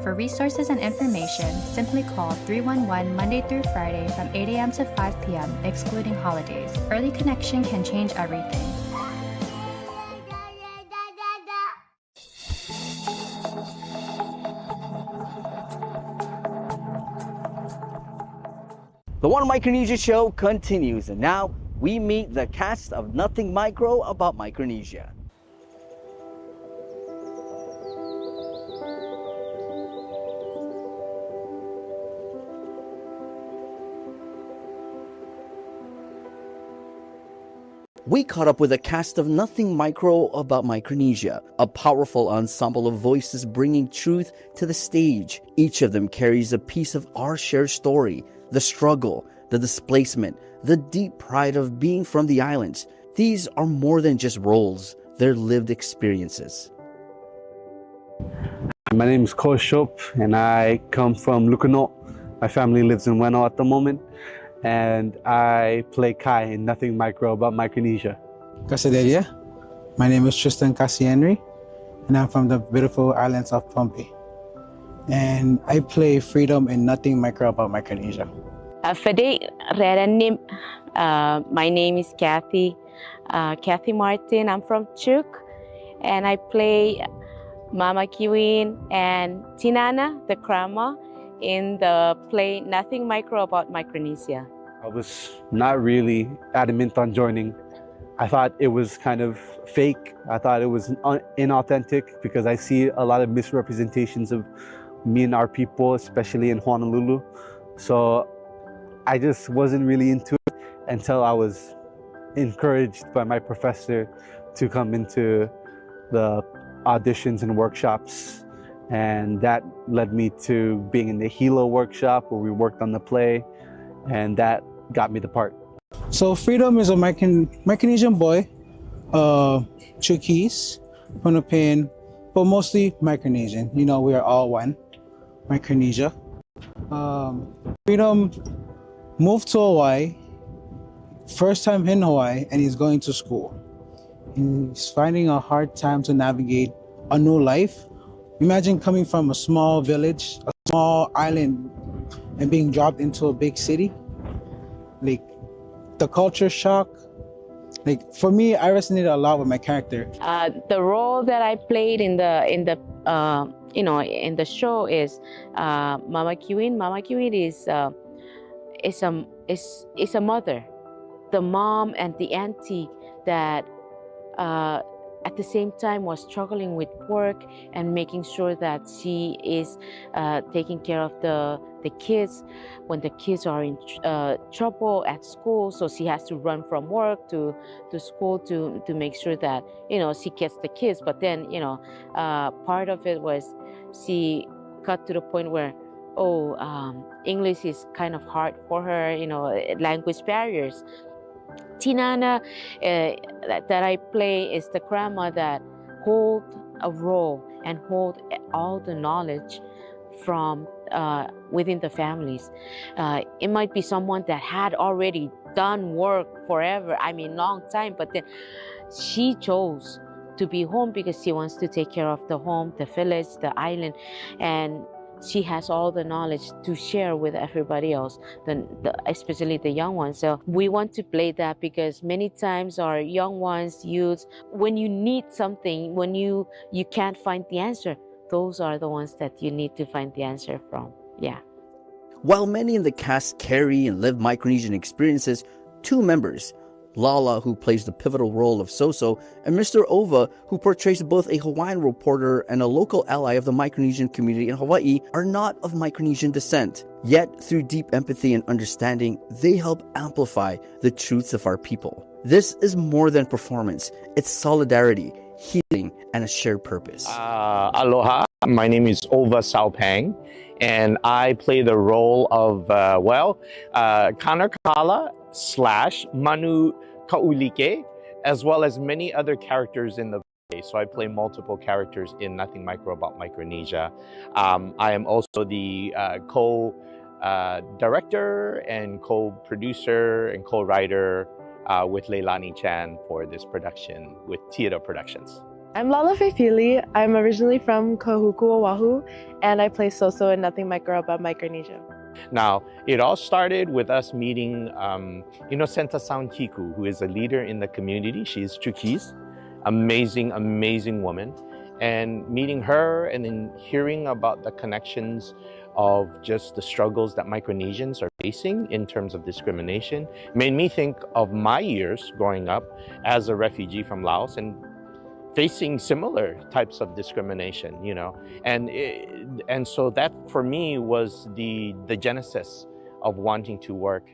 [SPEAKER 4] For resources and information, simply call 311 Monday through Friday from 8 a.m. to 5 p.m., excluding holidays. Early connection can change everything.
[SPEAKER 12] The One Micronesia show continues, and now we meet the cast of Nothing Micro about Micronesia. We caught up with a cast of Nothing Micro about Micronesia, a powerful ensemble of voices bringing truth to the stage. Each of them carries a piece of our shared story, the struggle, the displacement, the deep pride of being from the islands. These are more than just roles, they're lived experiences.
[SPEAKER 6] My name is Ko Shop, and I come from Doughnut. My family lives in Weno at the moment, and I play Kai in Nothing Micro about Micronesia.
[SPEAKER 10] Casadelia. My name is Tristan Cassianri, and I'm from the beautiful islands of Pohnpei. And I play Freedom in Nothing Micro about Micronesia.
[SPEAKER 14] My name is Kathy Martin. I'm from Chuk, and I play Mama Kiwin and Tinana, the grandma, in the play Nothing Micro about Micronesia.
[SPEAKER 6] I was not really adamant on joining. I thought it was kind of fake. I thought it was inauthentic, because I see a lot of misrepresentations of me and our people, especially in Honolulu. So I just wasn't really into it until I was encouraged by my professor to come into the auditions and workshops. And that led me to being in the Hilo workshop, where we worked on the play, and that got me the part.
[SPEAKER 10] So Freedom is a Micronesian boy, Chukis, Pohnpeian, but mostly Micronesian. You know, we are all one, Micronesia. Freedom moved to Hawaii, first time in Hawaii, and he's going to school. He's finding a hard time to navigate a new life. Imagine coming from a small village, a small island, and being dropped into a big city. Like, the culture shock. Like, for me, I resonated a lot with my character.
[SPEAKER 14] The role that I played in the show is Mama Kiwin. Mama Kiwin is a mother, the mom and the auntie that at the same time was struggling with work and making sure that she is taking care of the kids when the kids are in trouble at school. So she has to run from work to school to make sure that, you know, she gets the kids. But then, you know, part of it was she got to the point where, English is kind of hard for her, you know, language barriers. Tinana that I play is the grandma that hold a role and hold all the knowledge from within the families. It might be someone that had already done work forever, I mean long time, but then she chose to be home because she wants to take care of the home, the village, the island, and she has all the knowledge to share with everybody else, especially the young ones. So we want to play that because many times our young ones, youths, when you need something, when you can't find the answer, those are the ones that you need to find the answer from. Yeah.
[SPEAKER 12] While many in the cast carry and live Micronesian experiences, two members, Lala, who plays the pivotal role of Soso, and Mr. Ova, who portrays both a Hawaiian reporter and a local ally of the Micronesian community in Hawaii, are not of Micronesian descent. Yet, through deep empathy and understanding, they help amplify the truths of our people. This is more than performance. It's solidarity, healing, and a shared purpose.
[SPEAKER 17] Aloha, my name is Ova Saupang, and I play the role of, Kanakala / Manu Kaulike, as well as many other characters in the play. So I play multiple characters in Nothing Micro About Micronesia. I am also the co-director and co-producer and co-writer with Leilani Chan for this production with Tira Productions.
[SPEAKER 9] I'm Lala Feifili. I'm originally from Kahuku, Oahu, and I play Soso in Nothing Micro About Micronesia.
[SPEAKER 17] Now, it all started with us meeting Inocenta Soundkiku, who is a leader in the community. She's Chukis, amazing, amazing woman. And meeting her and then hearing about the connections of just the struggles that Micronesians are facing in terms of discrimination made me think of my years growing up as a refugee from Laos and facing similar types of discrimination, you know, and so that for me was the genesis of wanting to work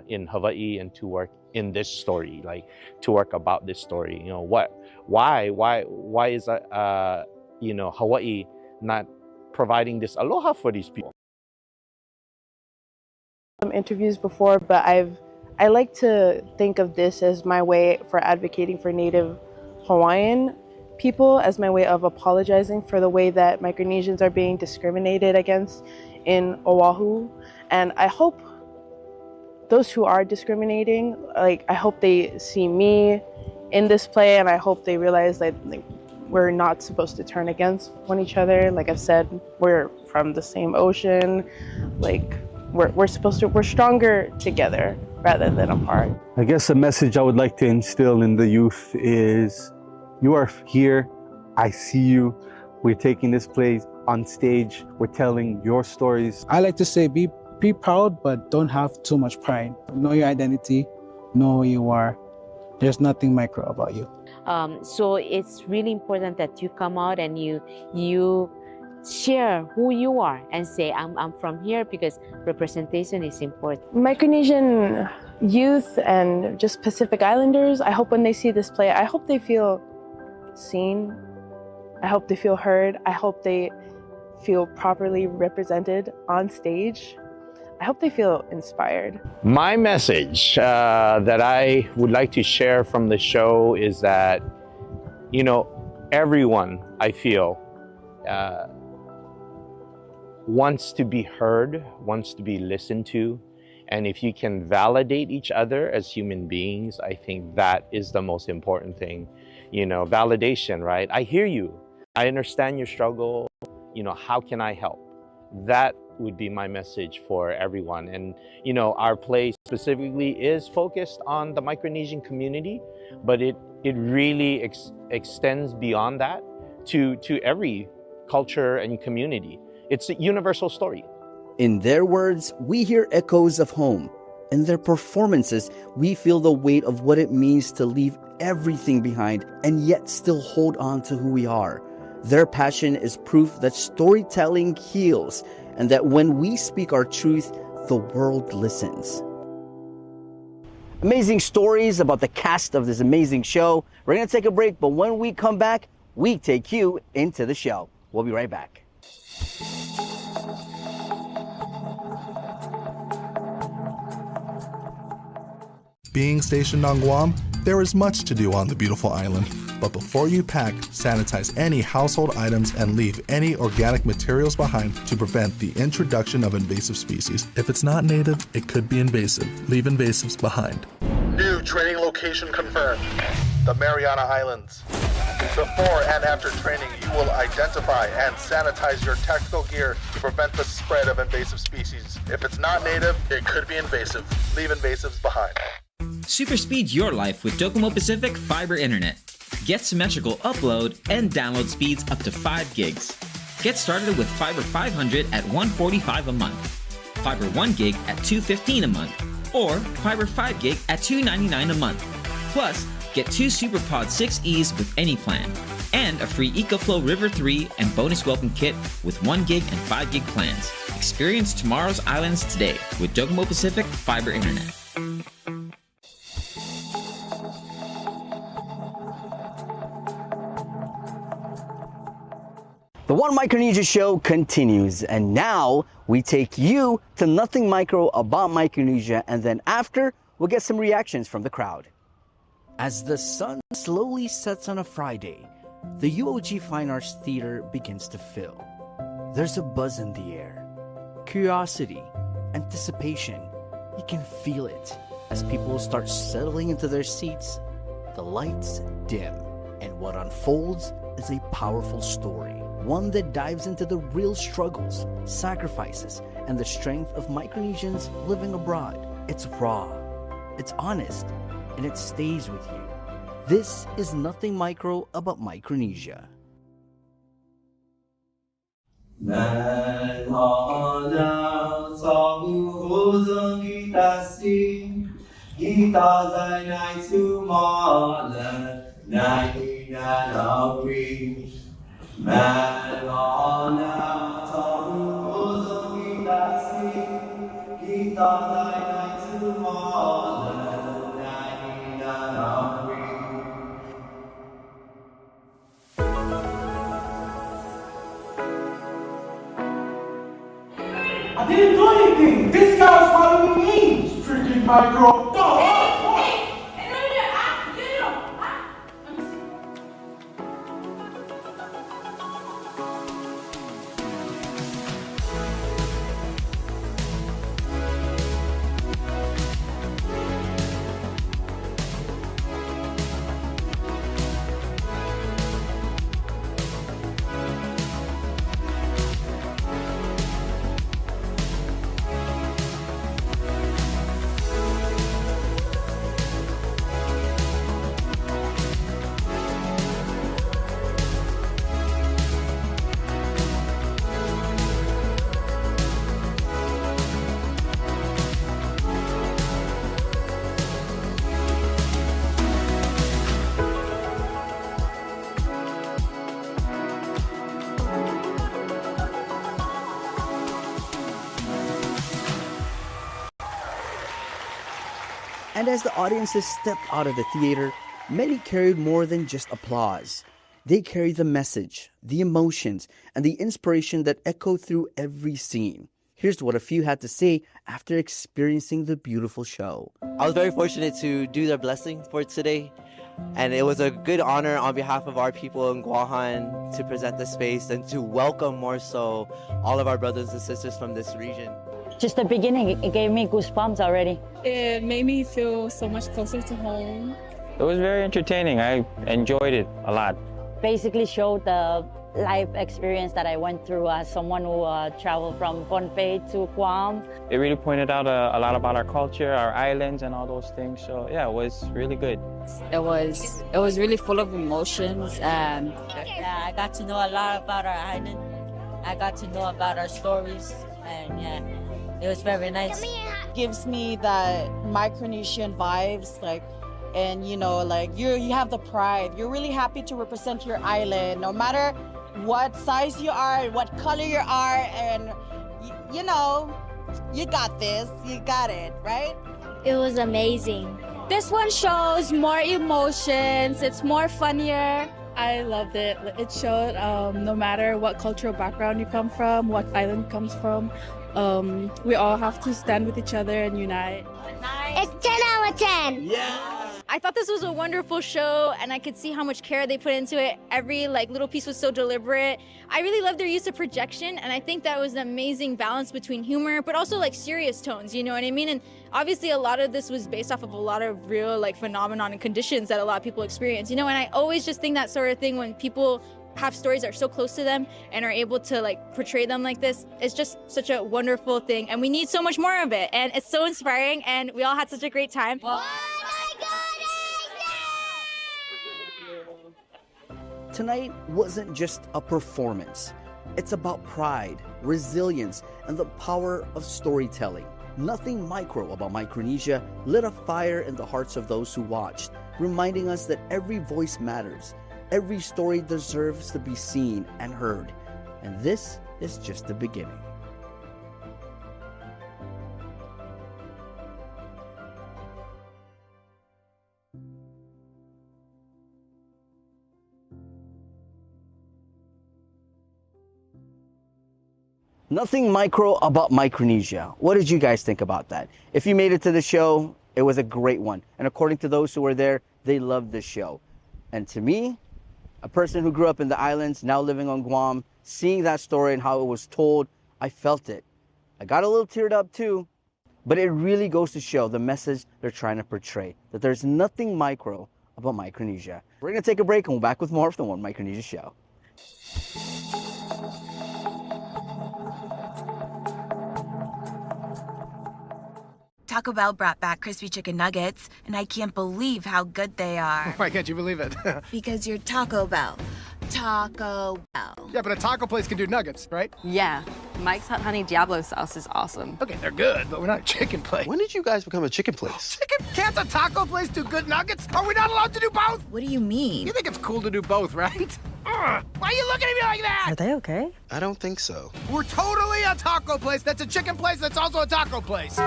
[SPEAKER 17] in Hawaii and to work in this story, like to work about this story. You know, why is Hawaii not providing this aloha for these people?
[SPEAKER 9] Some interviews before, but I like to think of this as my way for advocating for Native Hawaiian people, as my way of apologizing for the way that Micronesians are being discriminated against in Oahu. And I hope those who are discriminating, I hope they see me in this play, and I hope they realize that we're not supposed to turn against each other. Like I've said, we're from the same ocean. We're stronger together rather than apart.
[SPEAKER 6] I guess a message I would like to instill in the youth is, you are here, I see you, we're taking this play on stage, we're telling your stories.
[SPEAKER 10] I like to say be proud, but don't have too much pride. Know your identity, know who you are. There's nothing micro about you.
[SPEAKER 14] So it's really important that you come out and you share who you are and say, I'm from here, because representation is important.
[SPEAKER 9] Micronesian youth and just Pacific Islanders, I hope when they see this play, I hope they feel seen. I hope they feel heard. I hope they feel properly represented on stage. I hope they feel inspired.
[SPEAKER 17] My message that I would like to share from the show is that, everyone, I feel, wants to be heard, wants to be listened to. And if you can validate each other as human beings, I think that is the most important thing. Validation, right? I hear you. I understand your struggle. How can I help? That would be my message for everyone. And, our play specifically is focused on the Micronesian community, but it really extends beyond that to every culture and community. It's a universal story.
[SPEAKER 12] In their words, we hear echoes of home In their performances, we feel the weight of what it means to leave everything behind and yet still hold on to who we are. Their passion is proof that storytelling heals and that when we speak our truth, the world listens. Amazing stories about the cast of this amazing show. We're going to take a break, but when we come back, we take you into the show. We'll be right back.
[SPEAKER 18] Being stationed on Guam, there is much to do on the beautiful island. But before you pack, sanitize any household items and leave any organic materials behind to prevent the introduction of invasive species. If it's not native, it could be invasive. Leave invasives behind.
[SPEAKER 19] New training location confirmed. The Mariana Islands. Before and after training, you will identify and sanitize your tactical gear to prevent the spread of invasive species. If it's not native, it could be invasive. Leave invasives behind.
[SPEAKER 20] Super speed your life with Docomo Pacific Fiber Internet. Get symmetrical upload and download speeds up to 5 gigs. Get started with Fiber 500 at $145 a month, Fiber 1 gig at $215 a month, or Fiber 5 gig at $299 a month. Plus, get 2 SuperPod 6Es with any plan, and a free EcoFlow River 3 and bonus welcome kit with 1 gig and 5 gig plans. Experience tomorrow's islands today with Docomo Pacific Fiber Internet.
[SPEAKER 12] The One Micronesia show continues, and now we take you to Nothing Micro about Micronesia, and then after, we'll get some reactions from the crowd. As the sun slowly sets on a Friday, the UOG Fine Arts Theater begins to fill. There's a buzz in the air, curiosity, anticipation. You can feel it as people start settling into their seats. The lights dim, and what unfolds is a powerful story. One that dives into the real struggles, sacrifices, and the strength of Micronesians living abroad. It's raw, it's honest, and it stays with you. This is Nothing Micro about Micronesia.
[SPEAKER 21] I didn't do anything. This guy's calling me names. Freaking micro.
[SPEAKER 12] And as the audiences stepped out of the theater, many carried more than just applause. They carried the message, the emotions, and the inspiration that echoed through every scene. Here's what a few had to say after experiencing the beautiful show.
[SPEAKER 22] I was very fortunate to do the blessing for today, and it was a good honor on behalf of our people in Guahan to present the space and to welcome more so all of our brothers and sisters from this region.
[SPEAKER 23] Just the beginning, it gave me goosebumps already.
[SPEAKER 24] It made me feel so much closer to home.
[SPEAKER 28] It was very entertaining. I enjoyed it a lot.
[SPEAKER 23] Basically showed the life experience that I went through as someone who traveled from Pohnpei to KUAM.
[SPEAKER 28] It really pointed out a lot about our culture, our islands, and all those things. So yeah, it was really good.
[SPEAKER 24] It was really full of emotions, and
[SPEAKER 23] I got to know a lot about our island. I got to know about our stories, and yeah,
[SPEAKER 1] It was very nice.
[SPEAKER 3] Gives me that Micronesian vibes, like, and you know, like you have the pride. You're really happy to represent your island, no matter what size you are, what color you are, and you know, you got this, you got it, right?
[SPEAKER 5] It was amazing. This one shows more emotions. It's more funnier.
[SPEAKER 7] I loved it. It showed no matter what cultural background you come from, what island comes from, we all have to stand with each other and unite.
[SPEAKER 5] It's 10 out of 10.
[SPEAKER 7] Yeah.
[SPEAKER 8] I thought this was a wonderful show, and I could see how much care they put into it. Every little piece was so deliberate. I really loved their use of projection, and I think that was an amazing balance between humor, but also serious tones, you know what I mean? And obviously a lot of this was based off of a lot of real phenomenon and conditions that a lot of people experience, you know? And I always just think that sort of thing when people have stories that are so close to them and are able to portray them like this, it's just such a wonderful thing, and we need so much more of it, and it's so inspiring, and we all had such a great time.
[SPEAKER 12] Tonight wasn't just a performance. It's about pride, resilience, and the power of storytelling. Nothing micro about Micronesia lit a fire in the hearts of those who watched, reminding us that every voice matters. Every story deserves to be seen and heard. And this is just the beginning. Nothing micro about Micronesia. What did you guys think about that? If you made it to the show, it was a great one. And according to those who were there, they loved the show. And to me, a person who grew up in the islands, now living on Guam, seeing that story and how it was told, I felt it. I got a little teared up too, but it really goes to show the message they're trying to portray, that there's nothing micro about Micronesia. We're gonna take a break and we'll be back with more of the One Micronesia Show.
[SPEAKER 25] Taco Bell brought back crispy chicken nuggets, and I can't believe how good they are.
[SPEAKER 26] Why can't you believe it?
[SPEAKER 25] Because you're Taco Bell. Taco Bell.
[SPEAKER 26] Yeah, but a taco place can do nuggets, right?
[SPEAKER 27] Yeah. Mike's Hot Honey Diablo sauce is awesome.
[SPEAKER 26] Okay, they're good, but we're not a chicken place.
[SPEAKER 29] When did you guys become a chicken place?
[SPEAKER 26] Chicken? Can't a taco place do good nuggets? Are we not allowed to do both?
[SPEAKER 25] What do you mean?
[SPEAKER 26] You think it's cool to do both, right? Why are you looking at me like that?
[SPEAKER 27] Are they okay?
[SPEAKER 29] I don't think so.
[SPEAKER 26] We're totally a taco place that's a chicken place that's also a taco place.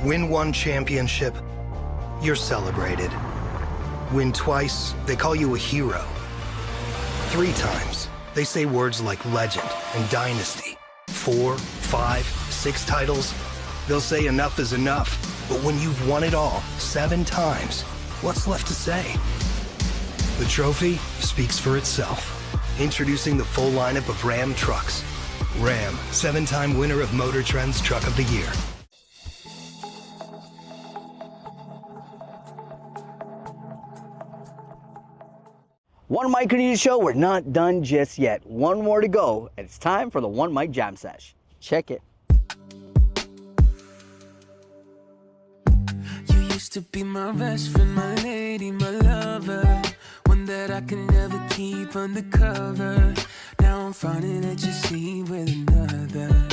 [SPEAKER 30] Win one championship, you're celebrated. Win twice, they call you a hero. 3 times, they say words like legend and dynasty. 4, 5, 6 titles, they'll say enough is enough. But when you've won it all 7 times, what's left to say? The trophy speaks for itself. Introducing the full lineup of Ram trucks. Ram, 7-time winner of Motor Trend's Truck of the Year.
[SPEAKER 12] One Micronesia Show, we're not done just yet. One more to go, and it's time for the One Mic Jam Sesh. Check it.
[SPEAKER 31] You used to be my best friend, my lady, my lover. One that I can never keep undercover. Now I'm finding that you see with another.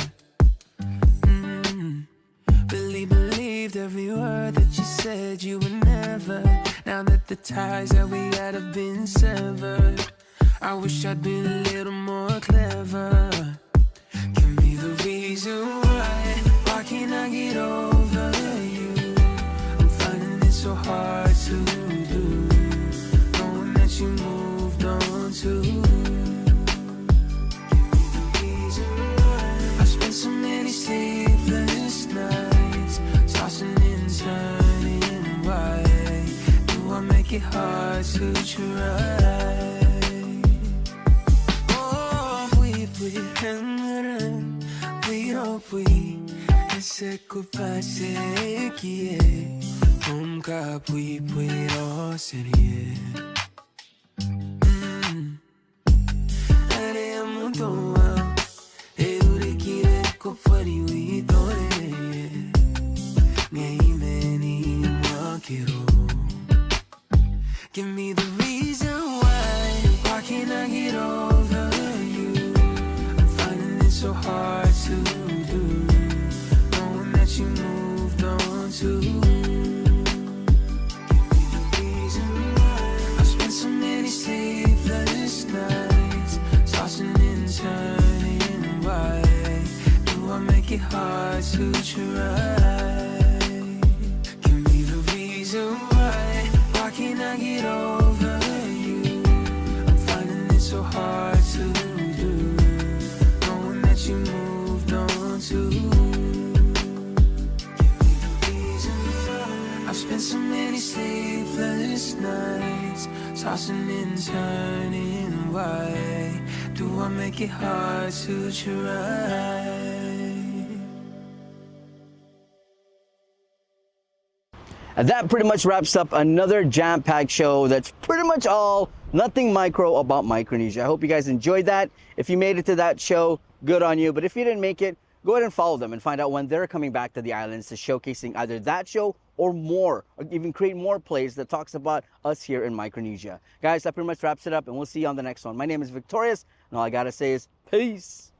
[SPEAKER 31] Believed every word that you said you would never. Now that the ties that we had have been severed, I wish I'd been a little more clever. Give me the reason why can't I get over you? I'm finding it so hard to do, knowing that you moved on too. Give me the reason why I spent so many sleepless nights, tossing and turning. Why do I make it hard to try? Oh, we ऐसे को पासे किए हमका puedo serie अरे हम तो every कीरे को परी हुई तोरे नहीं quiero. Give me the reason why can't I get over you? I'm finding it so hard to do. make it hard to try? Give me the reason why can't I get over you? I'm finding it so hard to do, knowing that you moved on to. I've spent so many sleepless nights, tossing and turning. Why do I make it hard to try?
[SPEAKER 12] And that pretty much wraps up another jam-packed show that's pretty much all nothing micro about Micronesia. I hope you guys enjoyed that. If you made it to that show, good on you. But if you didn't make it, go ahead and follow them and find out when they're coming back to the islands to showcasing either that show or more, or even create more plays that talks about us here in Micronesia. Guys, that pretty much wraps it up, and we'll see you on the next one. My name is Victorious, and all I gotta say is peace.